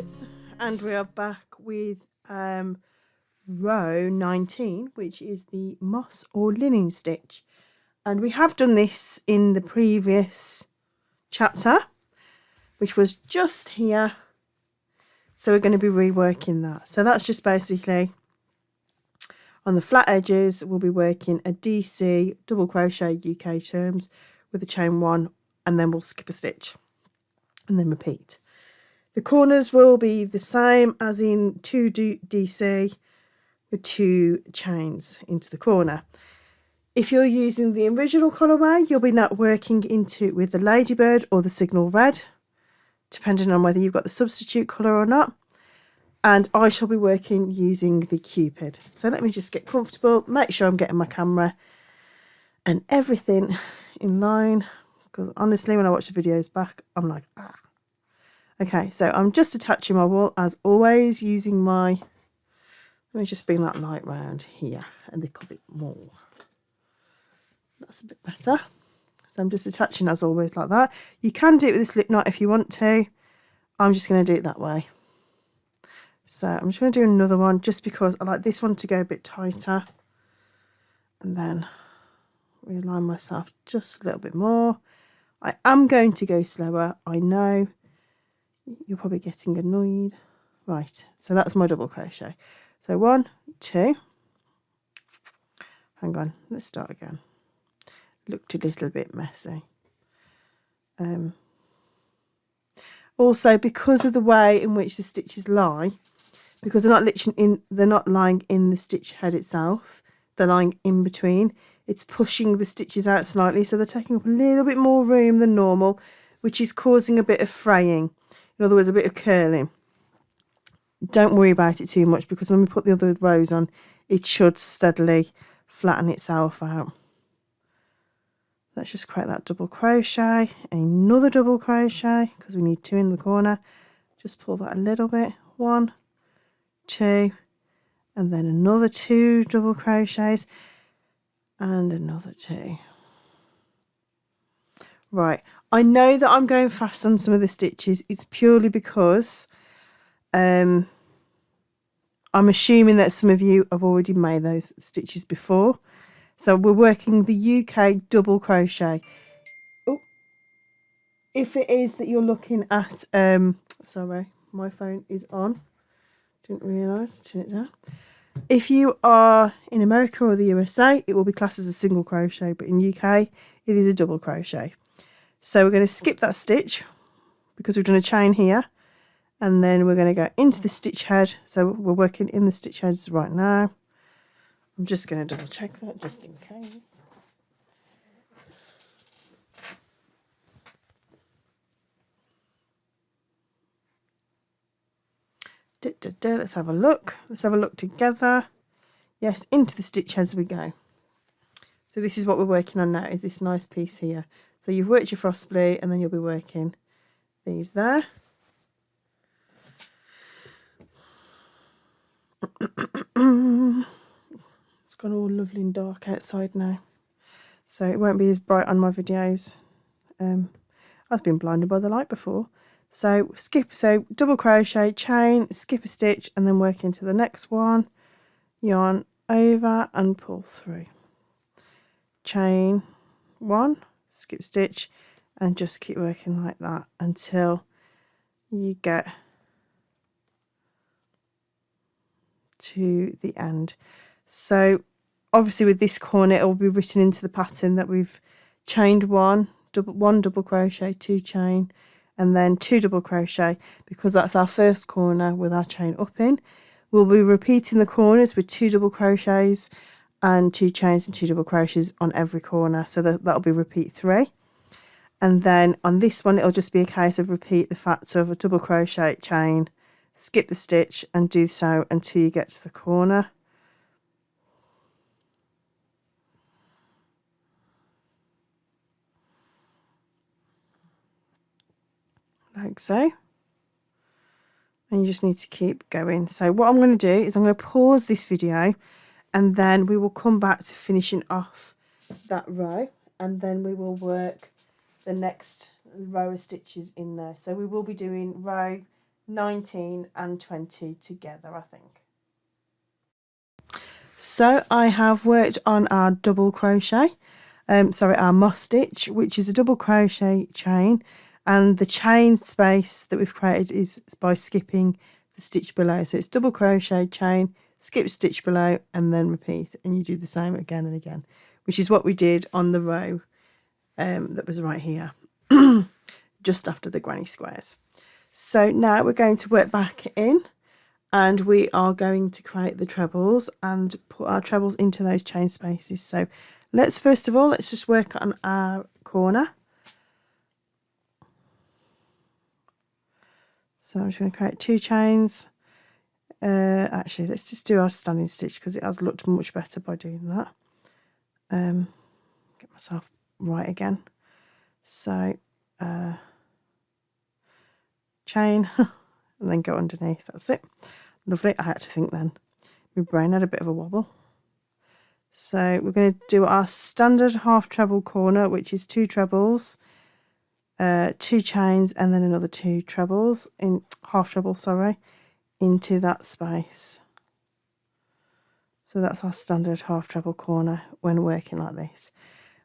guys, and we are back with row 19, which is the moss or linen stitch, and we have done this in the previous chapter, which was just here, so we're going to be reworking that. So that's just basically on the flat edges we'll be working a DC double crochet UK terms with a chain 1, and then we'll skip a stitch and then repeat. The corners will be the same as in 2 DC with 2 chains into the corner. If you're using the original colourway, you'll be not working into with the ladybird or the signal red, depending on whether you've got the substitute colour or not. And I shall be working using the Cupid. So let me just get comfortable, make sure I'm getting my camera and everything in line, because honestly when I watch the videos back I'm like, ah. Okay, so I'm just attaching my wool as always using my, let me just bring that light round here a little bit more. That's a bit better. So I'm just attaching as always like that. You can do it with a slip knot if you want to. I'm just going to do it that way. So I'm just going to do another one just because I like this one to go a bit tighter. And then realign myself just a little bit more. I am going to go slower, I know. You're probably getting annoyed. Right, so that's my double crochet. So 1, 2. Hang on, let's start again. Looked a little bit messy. Also, because of the way in which the stitches lie, because they're not lying in the stitch head itself, they're lying in between. It's pushing the stitches out slightly, so they're taking up a little bit more room than normal, which is causing a bit of fraying. In other words, a bit of curling. Don't worry about it too much, because when we put the other rows on, it should steadily flatten itself out. Let's just create that double crochet, another double crochet, because we need 2 in the corner. Just pull that a little bit. 1, 2, and then another 2 double crochets, and another 2. Right, I know that I'm going fast on some of the stitches. It's purely because I'm assuming that some of you have already made those stitches before. So we're working the UK double crochet. Oh, if it is that you're looking at, sorry, my phone is on. Didn't realise, turn it down. If you are in America or the USA, it will be classed as a single crochet, but in UK, it is a double crochet. So we're going to skip that stitch because we've done a chain here, and then we're going to go into the stitch head. So we're working in the stitch heads right now. I'm just going to double check that just in case. Let's have a look. Let's have a look together. Yes, into the stitch heads we go. So this is what we're working on now, is this nice piece here. So you've worked your frost blue, and then you'll be working these there. It's gone all lovely and dark outside now, so it won't be as bright on my videos. I've been blinded by the light before. So double crochet, chain, skip a stitch, and then work into the next one. Yarn over and pull through. Chain 1, skip stitch, and just keep working like that until you get to the end. So obviously with this corner it will be written into the pattern that we've chained 1 double crochet, 2 chain, and then 2 double crochet, because that's our first corner with our chain up in. We'll be repeating the corners with 2 double crochets and 2 chains and 2 double crochets on every corner, so that'll be repeat 3. And then on this one it'll just be a case of repeat the factor of a double crochet, chain, skip the stitch, and do so until you get to the corner. Like so. And you just need to keep going. So what I'm going to do is I'm going to pause this video, and then we will come back to finishing off that row, and then we will work the next row of stitches in there. So we will be doing row 19 and 20 together, I think. So I have worked on our double crochet, our moss stitch, which is a double crochet chain, and the chain space that we've created is by skipping the stitch below. So it's double crochet, chain, skip stitch below, and then repeat, and you do the same again and again, which is what we did on the row that was right here, just after the granny squares. So now we're going to work back in, and we are going to create the trebles and put our trebles into those chain spaces. So let's just work on our corner. So I'm just going to create 2 chains. Actually, let's just do our standing stitch because it has looked much better by doing that. Get myself right again. So chain and then go underneath. That's it. Lovely. I had to think then. My brain had a bit of a wobble. So we're going to do our standard half treble corner, which is 2 trebles, 2 chains, and then another 2 trebles in half treble, into that space. So that's our standard half treble corner when working like this.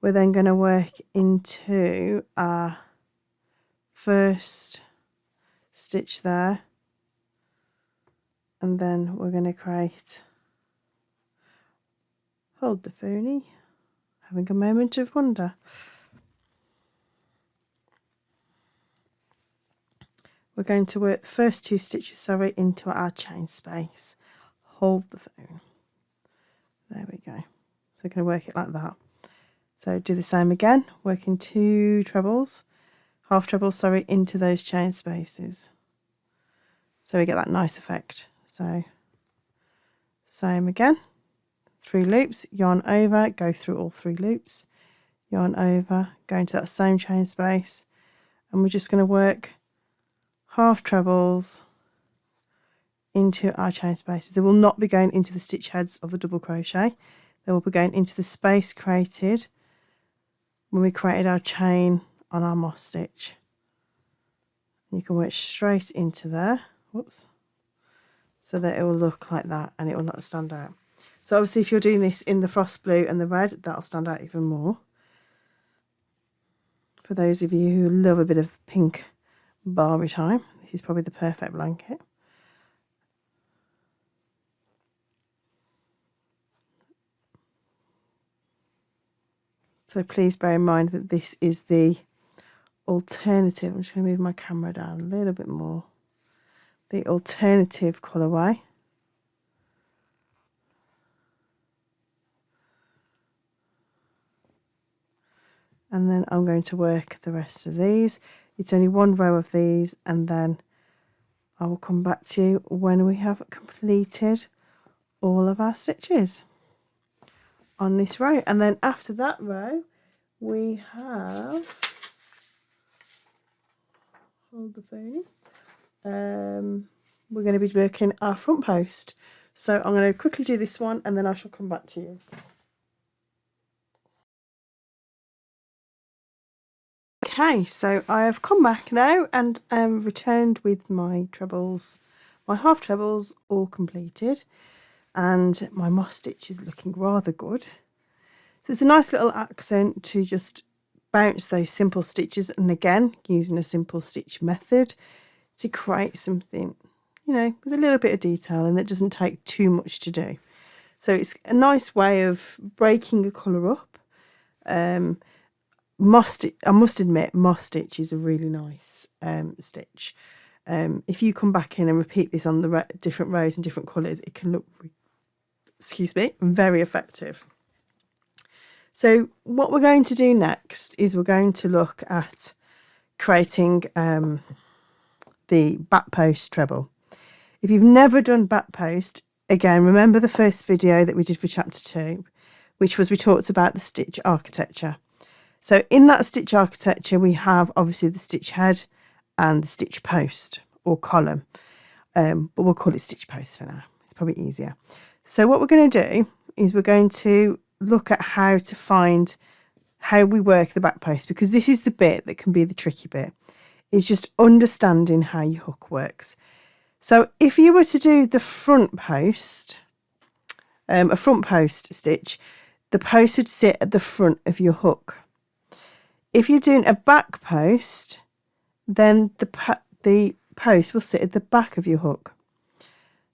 We're then going to work into our first stitch there, and then we're going to create, hold the phony, having a moment of wonder. We're going to work the first 2 stitches into our chain space. Hold the phone. There we go. So we're going to work it like that. So do the same again, working 2 trebles, half trebles, into those chain spaces. So we get that nice effect. So same again, 3 loops, yarn over, go through all 3 loops, yarn over, go into that same chain space, and we're just going to work half trebles into our chain spaces. They will not be going into the stitch heads of the double crochet. They will be going into the space created when we created our chain on our moss stitch. You can work straight into there. Whoops. So that it will look like that and it will not stand out. So obviously if you're doing this in the frost blue and the red, that'll stand out even more. For those of you who love a bit of pink Barbie time, this is probably the perfect blanket. So please bear in mind that this is the alternative. I'm just going to move my camera down a little bit more. The alternative colourway. And then I'm going to work the rest of these. It's only 1 row of these, and then I will come back to you when we have completed all of our stitches on this row. And then after that row we have, hold the phone, we're going to be working our front post. So I'm going to quickly do this one and then I shall come back to you. Okay, so I have come back now and returned with my trebles, my half trebles all completed, and my moss stitch is looking rather good. So it's a nice little accent to just bounce those simple stitches, and again using a simple stitch method to create something, you know, with a little bit of detail and that doesn't take too much to do. So it's a nice way of breaking a colour up. I must admit, moss stitch is a really nice stitch. If you come back in and repeat this on the different rows and different colours, it can look, very effective. So what we're going to do next is we're going to look at creating the back post treble. If you've never done back post, again, remember the first video that we did for chapter 2, which was we talked about the stitch architecture. So in that stitch architecture, we have obviously the stitch head and the stitch post or column, but we'll call it stitch post for now. It's probably easier. So what we're going to do is we're going to look at how to find how we work the back post, because this is the bit that can be the tricky bit. is just understanding how your hook works. So if you were to do the front post, a front post stitch, the post would sit at the front of your hook. If you're doing a back post, then the post will sit at the back of your hook.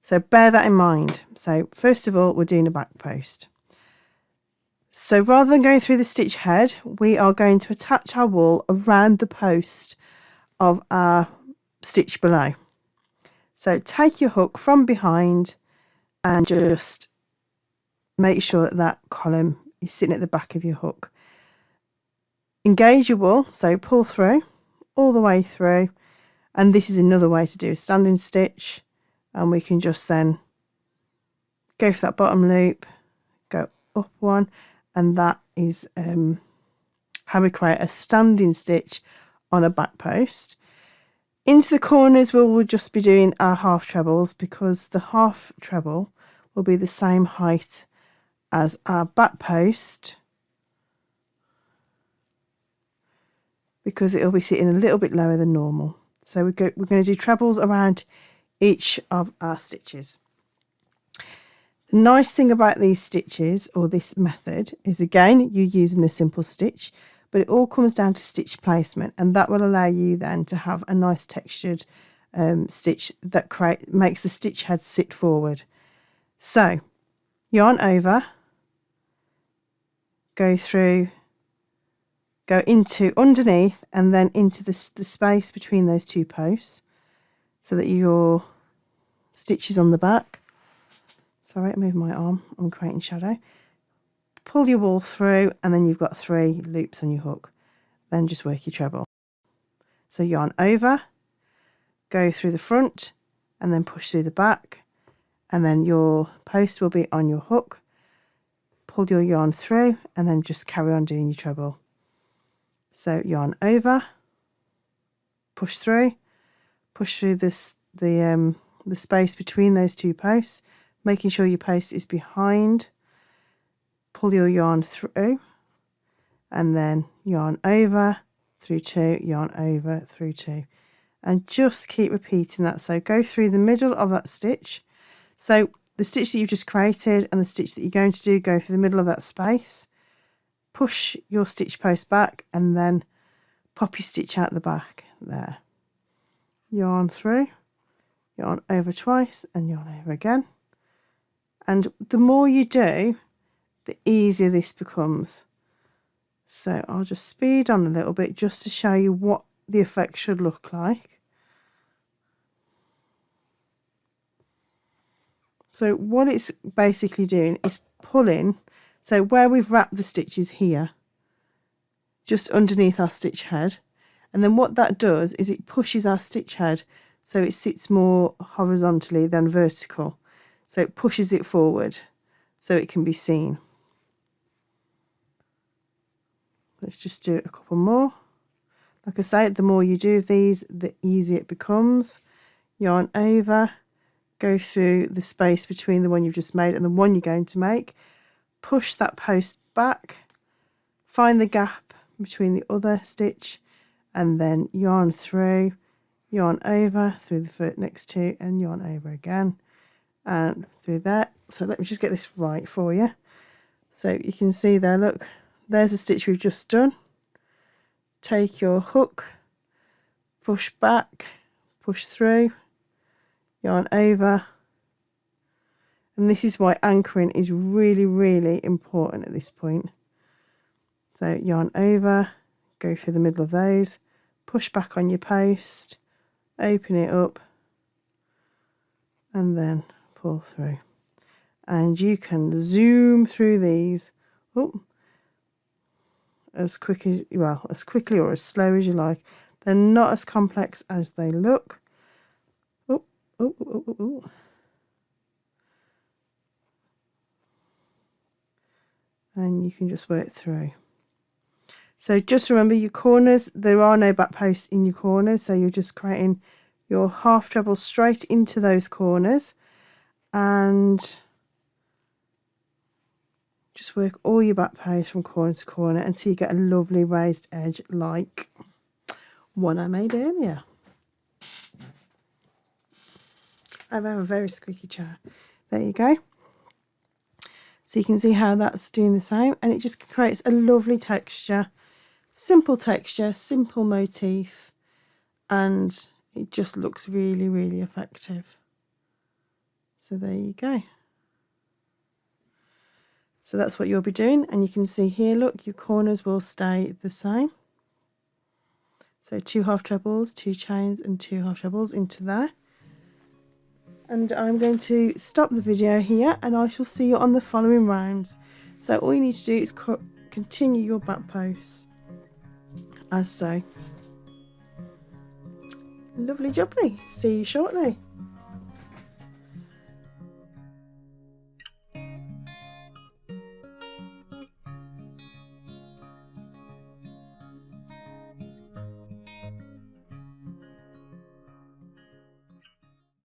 So bear that in mind. So first of all, we're doing a back post. So rather than going through the stitch head, we are going to attach our wool around the post of our stitch below. So take your hook from behind and just make sure that that column is sitting at the back of your hook. Engage your wool, so pull through all the way through, and this is another way to do a standing stitch, and we can just then go for that bottom loop, go up one, and that is how we create a standing stitch on a back post. Into the corners we'll just be doing our half trebles, because the half treble will be the same height as our back post, because it'll be sitting a little bit lower than normal. So we're going to do trebles around each of our stitches. The nice thing about these stitches, or this method, is again you're using a simple stitch, but it all comes down to stitch placement, and that will allow you then to have a nice textured stitch that makes the stitch head sit forward. So yarn over, go through, go into underneath, and then into the space between those two posts, so that your stitch is on the back. Sorry, I moved my arm, I'm creating shadow. Pull your wool through, and then you've got 3 loops on your hook. Then just work your treble. So yarn over, go through the front, and then push through the back, and then your post will be on your hook. Pull your yarn through, and then just carry on doing your treble. So yarn over, push through this the space between those two posts, making sure your post is behind. Pull your yarn through, and then yarn over, through 2, yarn over, through 2, and just keep repeating that. So go through the middle of that stitch. So the stitch that you've just created and the stitch that you're going to do, go through the middle of that space, push your stitch post back, and then pop your stitch out the back there. Yarn through, yarn over twice, and yarn over again. And the more you do, the easier this becomes. So I'll just speed on a little bit just to show you what the effect should look like. So what it's basically doing is pulling, so where we've wrapped the stitches here, just underneath our stitch head, and then what that does is it pushes our stitch head so it sits more horizontally than vertical. So it pushes it forward so it can be seen. Let's just do a couple more. Like I say, the more you do these, the easier it becomes. Yarn over, go through the space between the one you've just made and the one you're going to make. Push that post back, find the gap between the other stitch, and then yarn through, yarn over through the next 2, and yarn over again and through there. So let me just get this right for you. So you can see there, look, there's the stitch we've just done. Take your hook, push back, push through, yarn over, and this is why anchoring is really, really important at this point. So yarn over, go through the middle of those, push back on your post, open it up, and then pull through. And you can zoom through these as quickly or as slow as you like. They're not as complex as they look. And you can just work through. So just remember your corners, there are no back posts in your corners, so you're just creating your half treble straight into those corners, and just work all your back posts from corner to corner until you get a lovely raised edge like one I made earlier. I have a very squeaky chair. There you go. So you can see how that's doing the same, and it just creates a lovely texture, simple motif, and it just looks really, really effective. So there you go. So that's what you'll be doing, and you can see here, look, your corners will stay the same. So 2 half trebles, 2 chains and 2 half trebles into there. And I'm going to stop the video here, and I shall see you on the following rounds. So all you need to do is continue your back post as so. Lovely jubbly. See you shortly.